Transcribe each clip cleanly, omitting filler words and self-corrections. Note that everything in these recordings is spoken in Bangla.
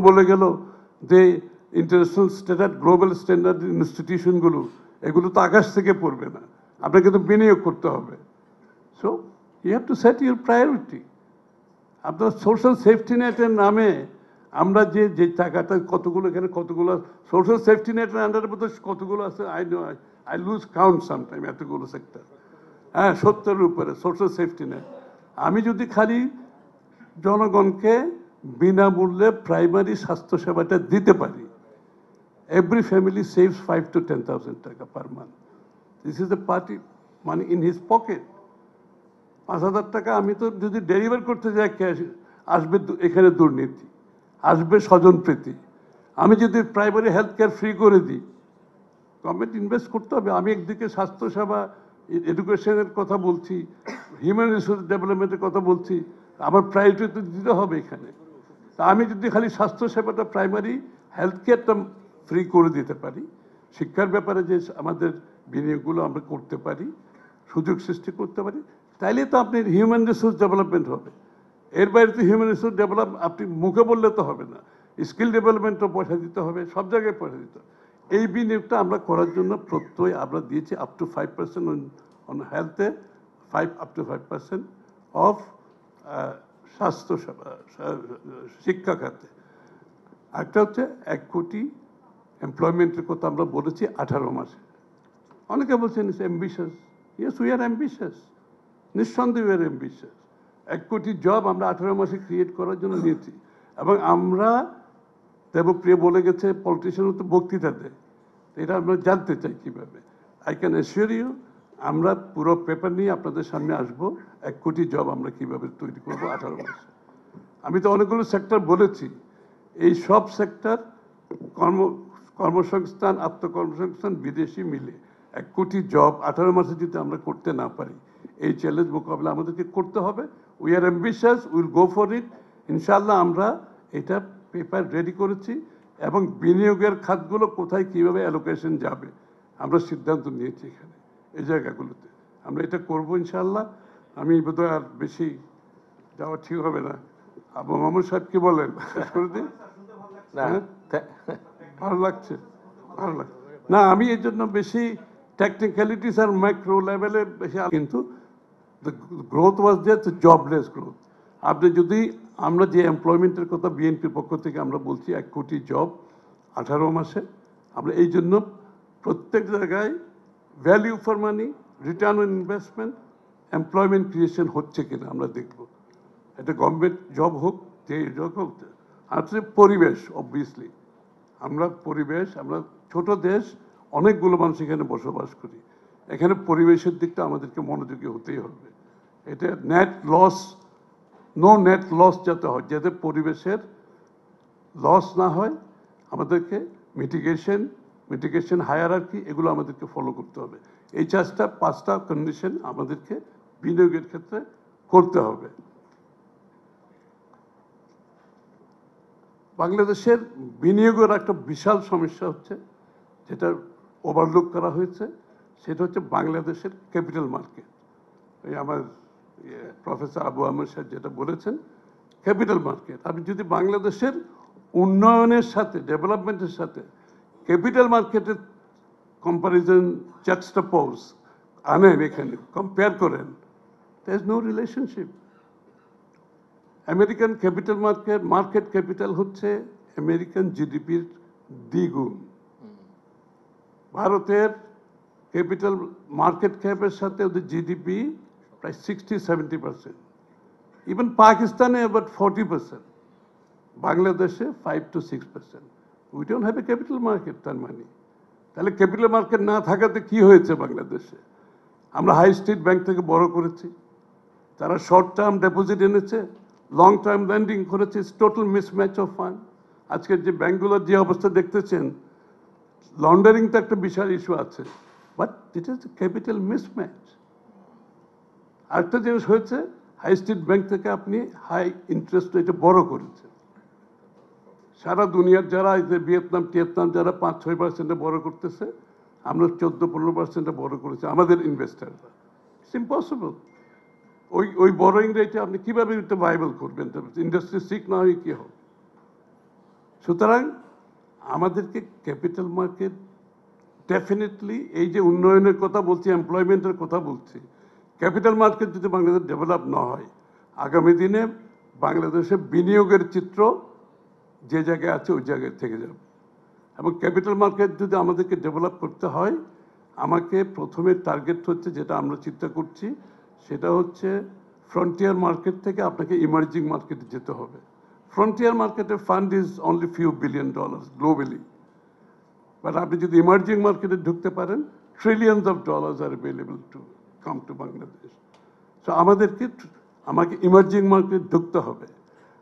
বলে গেল যে ইন্টারন্যাশনাল স্ট্যান্ডার্ড গ্লোবাল স্ট্যান্ডার্ড ইনস্টিটিউশনগুলো এগুলো তো আকাশ থেকে পড়বে না, আপনাকে তো বিনিয়োগ করতে হবে। So you have to set your priority. আপনার সোশ্যাল সেফটি নেটের নামে আমরা যে যে টাকাটা কতগুলো এখানে কতগুলো সোশ্যাল সেফটি নেটের আন্ডারের মধ্যে কতগুলো আছে আই লুজ কাউন্ট সামটাইম, এতগুলো সেক্টর, হ্যাঁ 70-এর উপরে সোশ্যাল সেফটি নেট। আমি যদি খালি জনগণকে বিনামূল্যে প্রাইমারি স্বাস্থ্যসেবাটা দিতে পারি, every family saves 5 to 10,000 টাকা per month. This is the party money in his pocket. 5,000 টাকা আমি তো যদি ডেলিভার করতে যাই, আসবে এখানে দুর্নীতি, আসবে স্বজনপ্রীতি। আমি যদি প্রাইমারি হেলথ কেয়ার ফ্রি করে দিই, গভর্নমেন্ট ইনভেস্ট করতে হবে। আমি একদিকে স্বাস্থ্যসেবা এডুকেশনের কথা বলছি, হিউম্যান রিসোর্স ডেভেলপমেন্টের কথা বলছি, আমার প্রায়োরিটি তো দিতে হবে এখানে। তা আমি যদি খালি স্বাস্থ্যসেবাটা প্রাইমারি হেলথ কেয়ারটা ফ্রি করে দিতে পারি, শিক্ষার ব্যাপারে যে আমাদের বিনিয়োগগুলো আমরা করতে পারি, সুযোগ সৃষ্টি করতে পারি, তাইলে তো আপনি হিউম্যান রিসোর্স ডেভেলপমেন্ট হবে। এর বাইরে তো হিউম্যান রিসোর্স ডেভেলপ আপনি মুখে বললে তো হবে না, স্কিল ডেভেলপমেন্টও পয়সা দিতে হবে, সব জায়গায় পয়সা দিতে হবে। এই বিনিয়োগটা আমরা করার জন্য প্রত্যয় আমরা দিয়েছি আপ টু 5% অন হেলথে, 5% অফ স্বাস্থ্যসেবা, শিক্ষা খাতে। একটা হচ্ছে 1 কোটি এমপ্লয়মেন্টের কথা আমরা বলেছি 18 মাসে। অনেকে বলছেন it's ambitious. Yes, we are ambitious, নিঃসন্দেহে উই আর অ্যাম্বিশাস। 1 কোটি জব আমরা 18 মাসে ক্রিয়েট করার জন্য নিয়েছি। এবং আমরা, দেবপ্রিয় বলে গেছে পলিটিশিয়ানও তো বক্তৃতা দেয়, এটা আমরা জানতে চাই কীভাবে। আই ক্যান অ্যাসিওর ইউ, আমরা পুরো পেপার নিয়ে আপনাদের সামনে আসবো, 1 কোটি জব আমরা কীভাবে তৈরি করবো 18 মাসে। আমি তো অনেকগুলো সেক্টর বলেছি, এই সব সেক্টর কর্মসংস্থান, আত্মকর্মসংস্থান, বিদেশি মিলে 1 কোটি জব 18 মাসে যদি আমরা করতে না পারি, এই চ্যালেঞ্জ মোকাবিলা আমাদেরকে করতে হবে। We are ambitious, will go for it. ইনশাআল্লাহ আমরা এটা পেপার রেডি করেছি এবং বিনিয়োগের খাতগুলো কোথায় কীভাবে অ্যালোকেশন যাবে আমরা সিদ্ধান্ত নিয়েছি এখানে, এই জায়গাগুলোতে আমরা এটা করবো ইনশাআল্লাহ। আমি বোধহয় আর বেশি যাওয়া ঠিক হবে না। আবু মামুন সাহেব কি বলেন, শেষ করে দিন? ভালো লাগছে, ভালো লাগছে না। আমি এই জন্য বেশি টেকনিক্যালিটিস আর মাইক্রো লেভেলে বেশি, কিন্তু the growth was there, jobless growth. আপনি যদি আমরা যে এমপ্লয়মেন্টের কথা বিএনপির পক্ষ থেকে আমরা বলছি 1 কোটি জব 18 মাসে, আমরা এই জন্য প্রত্যেক জায়গায় value for money, return on investment, employment creation হচ্ছে কিনা আমরা দেখব। এটা গভর্নমেন্ট জব হোক, যে জব হোক। আর পরিবেশ, অবভিয়াসলি আমরা পরিবেশ, আমরা ছোট দেশ, অনেকগুলো মানুষ এখানে বসবাস করি, এখানে পরিবেশের দিকটা আমাদেরকে মনোযোগী হতেই হবে। এটা net loss, no net loss যাতে হয়, যাতে পরিবেশের লস না হয়, আমাদেরকে মিটিগেশন হায়ারার্কি এগুলো আমাদেরকে ফলো করতে হবে। এই 5টা কন্ডিশন আমাদেরকে বিনিয়োগের ক্ষেত্রে করতে হবে। বাংলাদেশের বিনিয়োগের একটা বিশাল সমস্যা হচ্ছে, যেটা ওভারলুক করা হয়েছে, সেটা হচ্ছে বাংলাদেশের ক্যাপিটাল মার্কেট। এই আমার প্রফেসর আবু আহমেদ সাহেব যেটা বলেছেন, ক্যাপিটাল মার্কেট। আপনি যদি বাংলাদেশের উন্নয়নের সাথে, ডেভেলপমেন্টের সাথে ক্যাপিটাল মার্কেটের কম্পারিজন, জাক্সটাপোজ আনেন, এখানে কম্পেয়ার করেন, there is no relationship. American capital market capital হচ্ছে আমেরিকান জিডিপির দ্বিগুণ। ভারতের ক্যাপিটাল মার্কেট ক্যাপের সাথে ওদের জিডিপি প্রায় 60-70%, ইভেন পাকিস্তানে অ্যাবাউট 40%, বাংলাদেশে 5 to 6%। We don't have a capital market. তার মানে তাহলে ক্যাপিটাল মার্কেট না থাকাতে কি হয়েছে বাংলাদেশে? আমরা হাই স্ট্রিট ব্যাংক থেকে বড় করেছি, তারা শর্ট টার্ম ডিপোজিট এনেছে, লং টার্ম ল্যান্ডিং করেছে, টোটাল মিসম্যাচ অফ ফান্ড। আজকের যে ব্যাংকগুলোর যে অবস্থা দেখতেছেন, লন্ডারিং তো একটা বিশাল ইস্যু আছে, but it is capital mismatch. আরেকটা জিনিস হয়েছে, হাই স্ট্রিট ব্যাংক থেকে আপনি হাই ইন্টারেস্ট রেটে বড় করেছেন। সারা দুনিয়ার যারা ভিয়েতনাম যারা 5-6% বড় করতেছে, আমরা 14-15% বড় করেছি আমাদের ইনভেস্টাররা। It's impossible. ওই বড়োইং রেটে আপনি কীভাবে এটা ভাইবল করবেন? ইন্ডাস্ট্রি সিক না হয়ে কী হবে? সুতরাং আমাদেরকে ক্যাপিটাল মার্কেট ডেফিনেটলি এই যে উন্নয়নের কথা বলছি, এমপ্লয়মেন্টের কথা বলছি, ক্যাপিটাল মার্কেট যদি বাংলাদেশ ডেভেলপ না হয়, আগামী দিনে বাংলাদেশে বিনিয়োগের চিত্র যে জায়গায় আছে ওই জায়গায় থেকে যাবে। এবং ক্যাপিটাল মার্কেট যদি আমাদেরকে ডেভেলপ করতে হয়, আমাকে প্রথমে টার্গেট হচ্ছে, যেটা আমরা চিন্তা করছি, সেটা হচ্ছে ফ্রন্টিয়ার মার্কেট থেকে আপনাকে ইমার্জিং মার্কেটে যেতে হবে। ফ্রন্টিয়ার মার্কেটের fund is only few billion dollars globally, but আপনি যদি ইমার্জিং মার্কেটে ঢুকতে পারেন, trillions of dollars are available to come to Bangladesh. So আমাকে ইমার্জিং মার্কেট ঢুকতে হবে।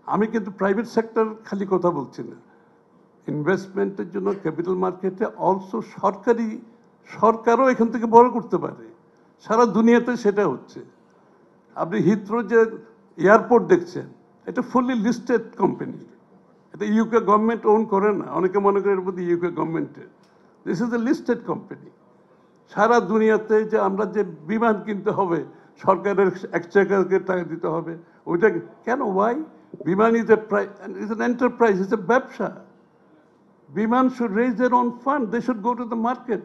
আমি কিন্তু প্রাইভেট সেক্টর খালি কথা বলছি না, ইনভেস্টমেন্টের জন্য ক্যাপিটাল মার্কেটে অলসো সরকারও এখান থেকে বড় করতে পারে। সারা দুনিয়াতে সেটা হচ্ছে। আপনি হিথ্রো যে এয়ারপোর্ট দেখছেন, এটা ফুললি লিস্টেড কোম্পানি, এটা ইউকে গভর্নমেন্ট ওন করে না। অনেকে মনে করে এর মধ্যে ইউকে গভর্নমেন্টের, this is a listed company. সারা দুনিয়াতে যে আমরা যে বিমান কিনতে হবে, সরকারের এক্সচেকারকে টাকা দিতে হবে, ওইটা কেন? ওয়াই? বিমান is an enterprise, is a ব্যবসা। বিমান should raise their own fund. They should go to the market.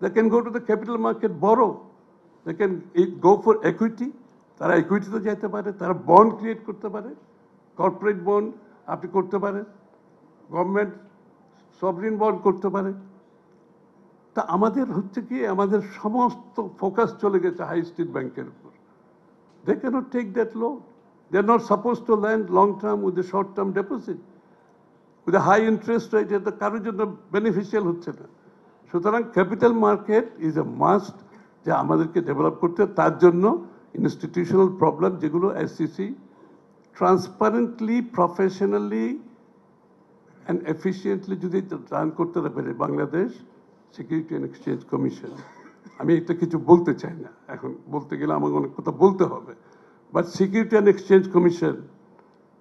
They can go to the capital market, borrow. They can go for equity. তারা equity-তে যেতে পারে, তারা বন্ড ক্রিয়েট করতে পারে, কর্পোরেট বন্ড আপনি করতে পারেন, গভর্নমেন্ট সভরিন বন্ড করতে পারে। তা আমাদের হচ্ছে কি, আমাদের সমস্ত ফোকাস চলে গেছে হাই স্ট্রিট ব্যাংকের উপর। They cannot take that loan. They are not supposed to lend long term with a short term deposit. with a high interest rate, এটা কারোর জন্য বেনিফিশিয়াল হচ্ছে না। সুতরাং capital market is a must, যে আমাদেরকে ডেভেলপ করতে। তার জন্য ইনস্টিটিউশনাল প্রবলেম, যেগুলো SCC transparently, professionally and efficiently যদি রান করতে পারে Bangladesh security and exchange commission. আমি এটা কিছু বলতে চাই না, এখন বলতে গেলে আমাকে অনেক কথা বলতে হবে, but security and exchange commission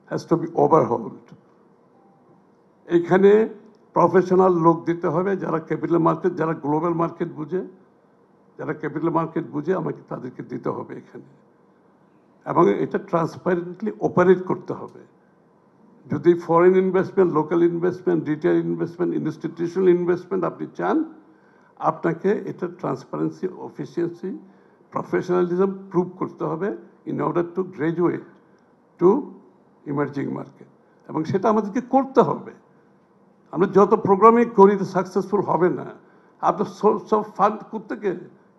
has to be overhauled. এখানে প্রফেশনাল লোক দিতে হবে, যারা ক্যাপিটাল মার্কেট, যারা গ্লোবাল মার্কেট বুঝে, যারা ক্যাপিটাল মার্কেট বুঝে, আমাকে তাদেরকে দিতে হবে এখানে। এবং এটা ট্রান্সপারেন্টলি অপারেট করতে হবে। যদি foreign investment, local investment, retail investment, institutional investment আপনি চান, আপনাকে এটা ট্রান্সপারেন্সি, এফিসিয়েন্সি, প্রফেশনালিজম প্রুভ করতে হবে in order to graduate to emerging market. এবং সেটা আমাদেরকে করতে হবে। আমরা যত প্রোগ্রামিং করি তো সাকসেসফুল হবে না। আপনার সোর্স অফ ফান্ড কোত্থেকে?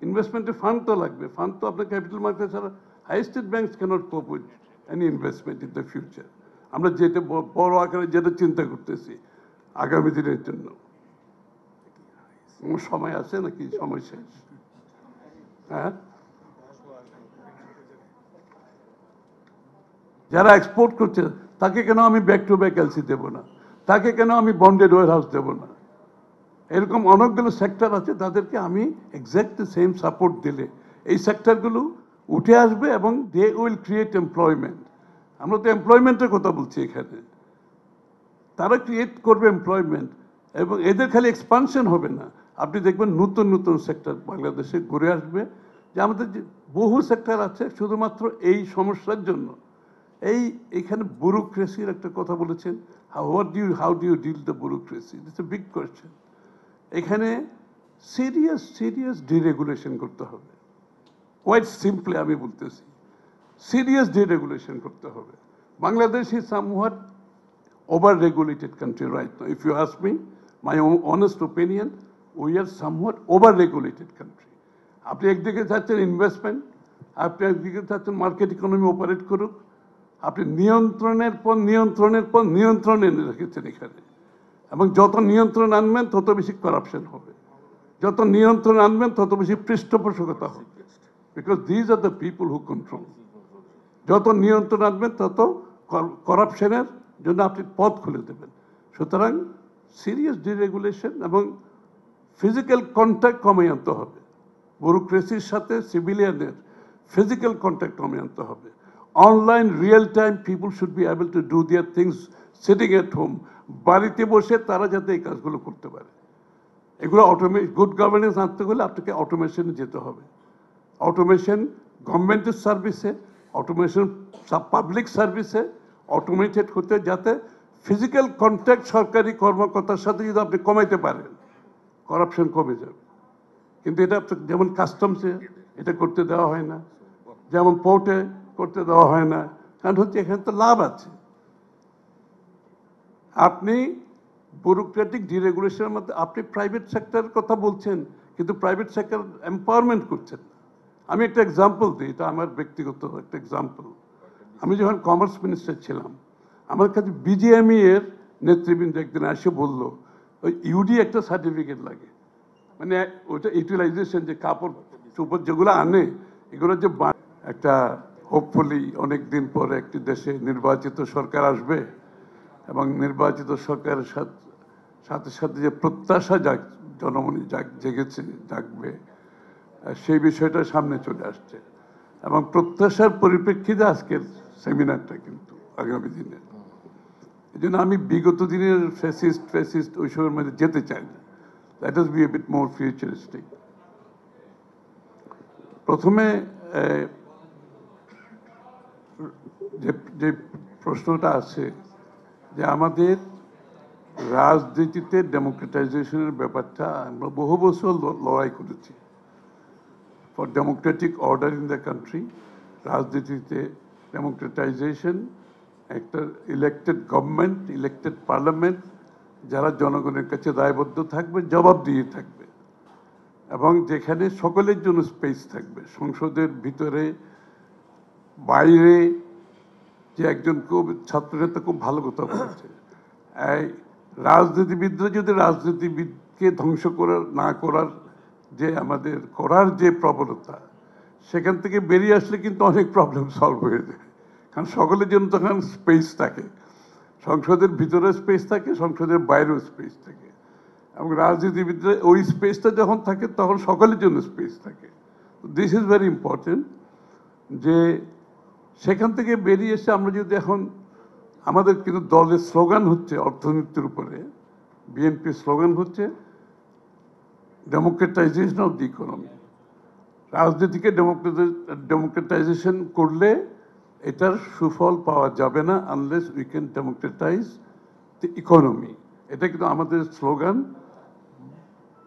ইনভেস্টমেন্টের ফান্ড তো লাগবে। ফান্ড তো আপনার ক্যাপিটাল মার্কেট ছাড়া, high street banks cannot cope with any investment in the future. আমরা যেটা বড় আকারে যেটা চিন্তা করতেছি আগামী দিনের জন্য, সময় আছে নাকি? সময় শেষ? হ্যাঁ, যারা এক্সপোর্ট করছে তাকে কেন আমি ব্যাক টু ব্যাক এলসি দেবো না? তাকে কেন আমি বন্ডেড ওয়ার হাউস দেবো না? এরকম অনেকগুলো সেক্টর আছে, তাদেরকে আমি এক্স্যাক্টলি সেম সাপোর্ট দিলে এই সেক্টরগুলো উঠে আসবে এবং দে উইল ক্রিয়েট এমপ্লয়মেন্ট। আমরা তো এমপ্লয়মেন্টের কথা বলছি এখানে। তারা ক্রিয়েট করবে এমপ্লয়মেন্ট, এবং এদের খালি এক্সপানশন হবে না, আপনি দেখবেন নতুন নতুন সেক্টর বাংলাদেশে ঘুরে আসবে। যে আমাদের যে বহু সেক্টর আছে শুধুমাত্র এই সমস্যার জন্য। এইখানে ব্যুরোক্রেসির একটা কথা বলেছেন, how do you deal the bureaucracy? It's a big question. এখানে সিরিয়াস ডিরেগুলেশন করতে হবে। কোয়াইট সিম্পলি আমি বলতেছি, সিরিয়াস ডিরেগুলেশন করতে হবে। Bangladesh is somewhat over-regulated country right now. If you ask me, my honest opinion, we are somewhat over-regulated country. আপনি একদিকে চাচ্ছেন ইনভেস্টমেন্ট, আপনি একদিকে চাচ্ছেন মার্কেট ইকোনমি অপারেট করুক, আপনি নিয়ন্ত্রণের পর নিয়ন্ত্রণ এনে রেখেছেন এখানে। এবং যত নিয়ন্ত্রণ আনবেন তত বেশি করাপশন হবে, যত নিয়ন্ত্রণ আনবেন তত বেশি পৃষ্ঠপোষকতা হবে, because these are the people who control. যত নিয়ন্ত্রণ আনবেন তত করাপশনের জন্য আপনি পথ খুলে দেবেন। সুতরাং সিরিয়াস ডিরেগুলেশন এবং ফিজিক্যাল কন্ট্যাক্ট কমে আনতে হবে। ব্যুরোক্রেসির সাথে সিভিলিয়ানের ফিজিক্যাল কন্ট্যাক্ট কমে আনতে হবে। Online real time people should be able to do their things sitting at home. বাড়িতে বসে তারা যাতে এই কাজগুলো করতে পারে। এগুলো গুড গভর্নেন্স আনতে হলে আপনাকে অটোমেশনে যেতে হবে। অটোমেশন গভর্নমেন্টের সার্ভিসে, অটোমেশন পাবলিক সার্ভিসে অটোমেটেড হতে, যাতে ফিজিক্যাল কন্ট্যাক্ট সরকারি কর্মকর্তার সাথে যদি আপনি কমাইতে পারেন, করাপশন কমে যাবে। কিন্তু এটা যেমন কাস্টমসে এটা করতে দেওয়া হয় না, যেমন পোর্টে করতে দেওয়া হয় না, কারণ হচ্ছে এখানে তো লাভ আছে। আপনি ব্যুরোক্রেটিক ডিরেগুলেশনের মধ্যে আপনি প্রাইভেট সেক্টরের কথা বলছেন, কিন্তু প্রাইভেট সেক্টর এম্পাওয়ারমেন্ট করছেন না। আমি একটা এক্সাম্পল দিই, এটা আমার ব্যক্তিগত একটা এক্সাম্পল। আমি যখন কমার্স মিনিস্টার ছিলাম, আমার কাছে বিজিএমই এর নেতৃবৃন্দ একদিন এসে বলল, ওই ইউডি একটা সার্টিফিকেট লাগে, মানে ওইটা ইউটিলাইজেশন, যে কাপড় চোপড় যেগুলো আনে এগুলো যে একটা হোপফুলি অনেক দিন পরে একটি দেশে নির্বাচিত সরকার আসবে এবং নির্বাচিত সরকারের সাথে সাথে যে প্রত্যাশা জনমনে জেগেছে, জাগবে, সেই বিষয়টা সামনে চলে আসছে এবং প্রত্যাশার পরিপ্রেক্ষিতে আজকের সেমিনারটা কিন্তু আগামী দিনে। এই জন্য আমি বিগত দিনের ফ্যাসিস্ট ওইসবের মধ্যে যেতে চাই না। Let us be a bit more futuristic. প্রথমে যে প্রশ্নটা আছে যে আমাদের রাজনীতিতে ডেমোক্রেটাইজেশনের ব্যাপারটা আমরা বহু বছর লড়াই করেছি for Democratic order in the country. রাজনীতিতে ডেমোক্রেটাইজেশন, একটা ইলেক্টেড গভর্নমেন্ট, ইলেক্টেড পার্লামেন্ট, যারা জনগণের কাছে দায়বদ্ধ থাকবে, জবাবদিহি থাকবে এবং যেখানে সকলের জন্য স্পেস থাকবে, সংসদের ভিতরে বাইরে। যে একজন খুব ছাত্রনেতা খুব ভালো কথা বলেছে, এই রাজনীতিবিদরা যদি রাজনীতিবিদকে ধ্বংস না করার যে আমাদের করার যে প্রবণতা, সেখান থেকে বেরিয়ে আসলে কিন্তু অনেক প্রবলেম সলভ হয়ে যায়। কারণ সকলের জন্য তখন স্পেস থাকে, সংসদের ভিতরে স্পেস থাকে, সংসদের বাইরেও স্পেস থাকে এবং রাজনীতিবিদরা ওই স্পেসটা যখন থাকে তখন সকলের জন্য স্পেস থাকে। দিস ইজ ভেরি ইম্পর্টেন্ট যে সেখান থেকে বেরিয়ে এসে আমরা যদি এখন আমাদের কিন্তু দলের স্লোগান হচ্ছে অর্থনীতির উপরে, বিএনপির স্লোগান হচ্ছে ডেমোক্রেটাইজেশন অফ দি ইকোনমি। রাজনীতিকে ডেমোক্রেটাইজেশন করলে এটার সুফল পাওয়া যাবে না unless we can democratise the economy. এটা কিন্তু আমাদের স্লোগান,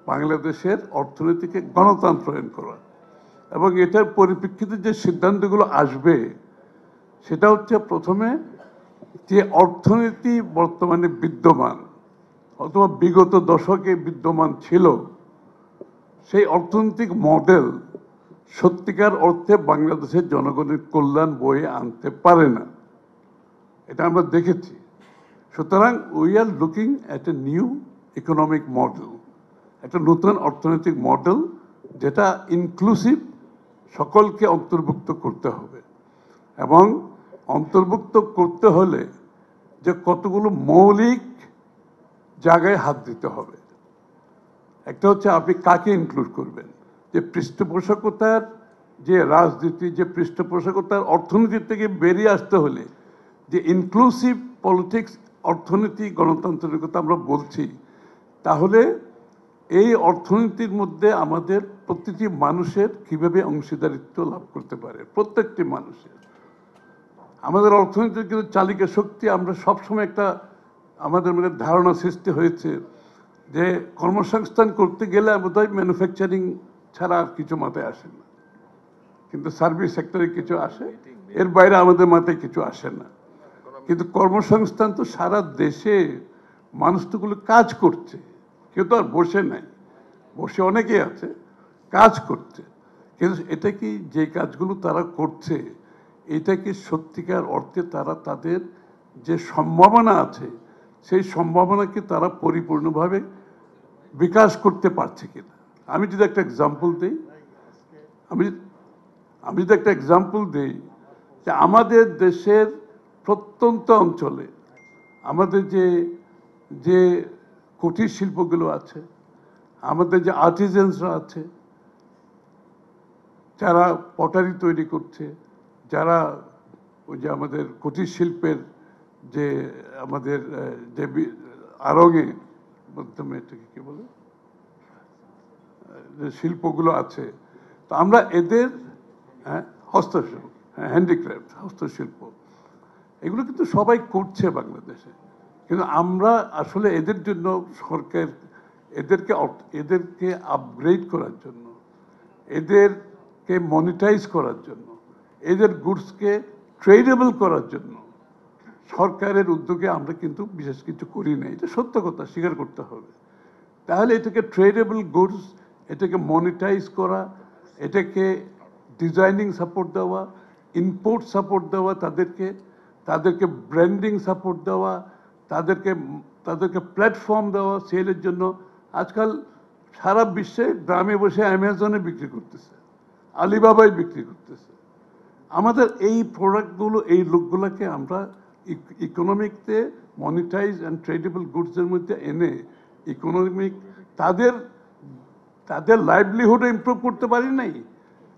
বাংলাদেশের অর্থনীতিকে গণতন্ত্রায়ন করা। এবং এটার পরিপ্রেক্ষিতে যে সিদ্ধান্তগুলো আসবে সেটা হচ্ছে প্রথমে যে অর্থনীতি বর্তমানে বিদ্যমান অথবা বিগত দশকে বিদ্যমান ছিল, সেই অর্থনৈতিক মডেল সত্যিকার অর্থে বাংলাদেশের জনগণের কল্যাণ বয়ে আনতে পারে না, এটা আমরা দেখেছি। সুতরাং we are looking at a new economic model, একটা নতুন অর্থনৈতিক মডেল যেটা ইনক্লুসিভ, সকলকে অন্তর্ভুক্ত করতে হবে। এবং অন্তর্ভুক্ত করতে হলে যে কতগুলো মৌলিক জায়গায় হাত দিতে হবে। একটা হচ্ছে আপনি কাকে ইনক্লুড করবেন, যে পৃষ্ঠপোষকতার যে রাজনীতি, যে পৃষ্ঠপোষকতার অর্থনীতির থেকে বেরিয়ে আসতে হলে যে ইনক্লুসিভ পলিটিক্স, অর্থনীতি, গণতন্ত্রের কথা আমরা বলছি, তাহলে এই অর্থনীতির মধ্যে আমাদের প্রতিটি মানুষের কিভাবে অংশীদারিত্ব লাভ করতে পারে, প্রত্যেকটি মানুষের। আমাদের অর্থনীতির কিন্তু চালিকা শক্তি, আমরা সবসময় একটা আমাদের মধ্যে ধারণা সৃষ্টি হয়েছে যে কর্মসংস্থান করতে গেলে বোধহয় ম্যানুফ্যাকচারিং ছাড়া আর কিছু মাথায় আসে না, কিন্তু সার্ভিস সেক্টরে কিছু আসে, এর বাইরে আমাদের মাথায় কিছু আসে না। কিন্তু কর্মসংস্থান তো সারা দেশে মানুষ তোগুলো কাজ করছে, কেউ তো আর বসে নাই, বসে অনেকেই আছে, কাজ করছে। কিন্তু এটা কি যে কাজগুলো তারা করছে, এটা কি সত্যিকার অর্থে তারা তাদের যে সম্ভাবনা আছে সেই সম্ভাবনাকে তারা পরিপূর্ণভাবে বিকাশ করতে পারছে কিনা? আমি যদি একটা এক্সাম্পল দিই, আমি যদি একটা এক্সাম্পল দিই যে আমাদের দেশের প্রত্যন্ত অঞ্চলে আমাদের যে কুটির শিল্পগুলো আছে, আমাদের যে আর্টিজেন্সরা আছে, যারা পটারি তৈরি করছে, যারা ওই যে আমাদের কুটির শিল্পের যে আমাদের যে আরঙে মাধ্যমে এটাকে কি বলে যে শিল্পগুলো আছে, তো আমরা এদের হস্তশিল্প, হ্যান্ডিক্রাফট, হস্তশিল্প, এগুলো কিন্তু সবাই করছে বাংলাদেশে। কিন্তু আমরা আসলে এদের জন্য সরকার এদেরকে আপগ্রেড করার জন্য, এদেরকে মনিটাইজ করার জন্য, এদের গুডসকে ট্রেডেবল করার জন্য সরকারের উদ্যোগে আমরা কিন্তু বিশেষ কিছু করি নাই। এটা সত্য কথা, স্বীকার করতে হবে। তাহলে এটাকে ট্রেডেবল গুডস, এটাকে মনিটাইজ করা, এটাকে ডিজাইনিং সাপোর্ট দেওয়া, ইম্পোর্ট সাপোর্ট দেওয়া, তাদেরকে ব্র্যান্ডিং সাপোর্ট দেওয়া, তাদেরকে প্ল্যাটফর্ম দেওয়া সেলের জন্য। আজকাল সারা বিশ্বে গ্রামে বসে অ্যামাজনে বিক্রি করতেছে, আলিবাবায় বিক্রি করতেছে। আমাদের এই প্রোডাক্টগুলো, এই লোকগুলোকে আমরা ইকোনমিকতে মনিটাইজ অ্যান্ড ট্রেডেবল গুডসের মধ্যে এনে ইকোনমিক তাদের লাইভলিহুড ইমপ্রুভ করতে পারি নাই,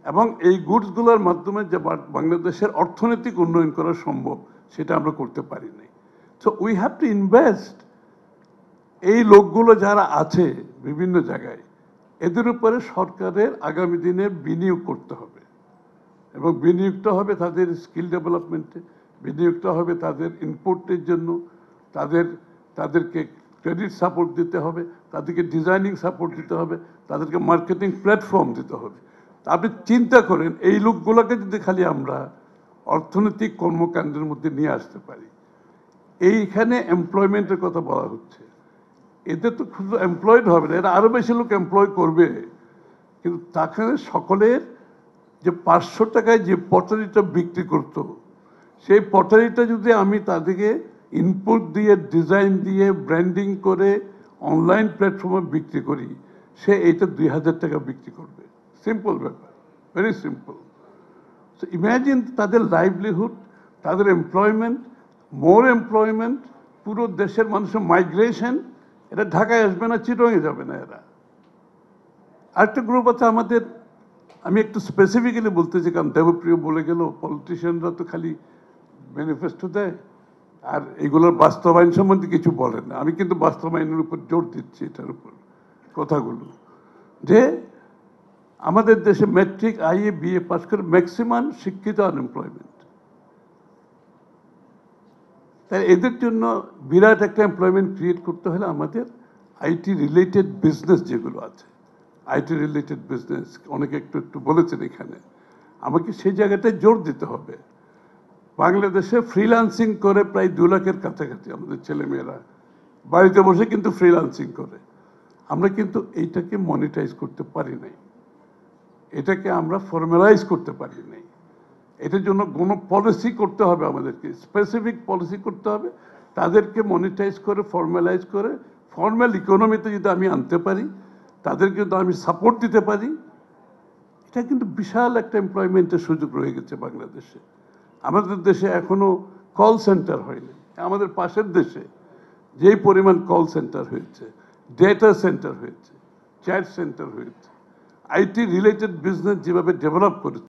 এবং এই গুডসগুলোর মাধ্যমে যে বাংলাদেশের অর্থনৈতিক উন্নয়ন করা সম্ভব সেটা আমরা করতে পারি নাই। So we have to invest. এই লোকগুলো যারা আছে বিভিন্ন জায়গায়, এদের উপরে সরকারের আগামী দিনে বিনিয়োগ করতে হবে, এবং বিনিয়োগটা হবে তাদের স্কিল ডেভেলপমেন্টে, বিনিয়োগটা হবে তাদের ইনপুটের জন্য, তাদেরকে ক্রেডিট সাপোর্ট দিতে হবে, তাদেরকে ডিজাইনিং সাপোর্ট দিতে হবে, তাদেরকে মার্কেটিং প্ল্যাটফর্ম দিতে হবে। আপনি চিন্তা করেন, এই লোকগুলোকে যদি খালি আমরা অর্থনৈতিক কর্মকাণ্ডের মধ্যে নিয়ে আসতে পারি। এইখানে এমপ্লয়মেন্টের কথা বলা হচ্ছে, এদের তো শুধু এমপ্লয়েড হবে না, এরা আরও বেশি লোক এমপ্লয় করবে। কিন্তু তাকে সকলের যে 500 টাকায় যে পটারিটা বিক্রি করত, সেই পটারিটা যদি আমি তাদেরকে ইনপুট দিয়ে, ডিজাইন দিয়ে, ব্র্যান্ডিং করে অনলাইন প্ল্যাটফর্মে বিক্রি করি, সে এইটা 2000 টাকা বিক্রি করবে। সিম্পল ব্যাপার, ভেরি সিম্পল। সো ইম্যাজিন তাদের লাইভলিহুড, তাদের এমপ্লয়মেন্ট, মোর এমপ্লয়মেন্ট, পুরো দেশের মানুষের মাইগ্রেশন। এটা ঢাকায় আসবে না, চিটংয়ে যাবে না এরা। আরেকটা গ্রুপ আছে আমাদের, আমি একটু স্পেসিফিক্যালি বলতেছি, কারণ দেবপ্রিয় বলে গেল পলিটিশিয়ানরা তো খালি ম্যানিফেস্টো দেয় আর এগুলোর বাস্তবায়ন সম্বন্ধে কিছু বলেন না। আমি কিন্তু বাস্তবায়নের উপর জোর দিচ্ছি, এটার উপর কথাগুলো, যে আমাদের দেশে ম্যাট্রিক, আইএ, বিএ পাস করে ম্যাক্সিমাম শিক্ষিত আনএমপ্লয়মেন্ট। তাই এদের জন্য বিরাট একটা এমপ্লয়মেন্ট ক্রিয়েট করতে হলে আমাদের আইটি রিলেটেড বিজনেস যেগুলো আছে, আইটি রিলেটেড বিজনেস অনেকে একটু বলেছেন এখানে, আমাকে সেই জায়গাটায় জোর দিতে হবে। বাংলাদেশে ফ্রিল্যান্সিং করে প্রায় 2 লাখের কাছাকাছি আমাদের ছেলেমেয়েরা বাড়িতে বসে কিন্তু ফ্রিল্যান্সিং করে। আমরা কিন্তু এইটাকে মনিটাইজ করতে পারি নাই, এটাকে আমরা ফর্মালাইজ করতে পারি নাই। এটার জন্য কোনো পলিসি করতে হবে, আমাদেরকে স্পেসিফিক পলিসি করতে হবে, তাদেরকে মনিটাইজ করে, ফর্মালাইজ করে, ফর্মাল ইকোনমিতে যদি আমি আনতে পারি, তাদেরকে যদি আমি সাপোর্ট দিতে পারি, এটা কিন্তু বিশাল একটা এমপ্লয়মেন্টের সুযোগ রয়ে গেছে বাংলাদেশে। আমাদের দেশে এখনো কল সেন্টার হয়নি। আমাদের পাশের দেশে যেই পরিমাণ কল সেন্টার হয়েছে, ডেটা সেন্টার হয়েছে, চ্যাট সেন্টার হয়েছে, আইটি রিলেটেড বিজনেস যেভাবে ডেভেলপ করেছে,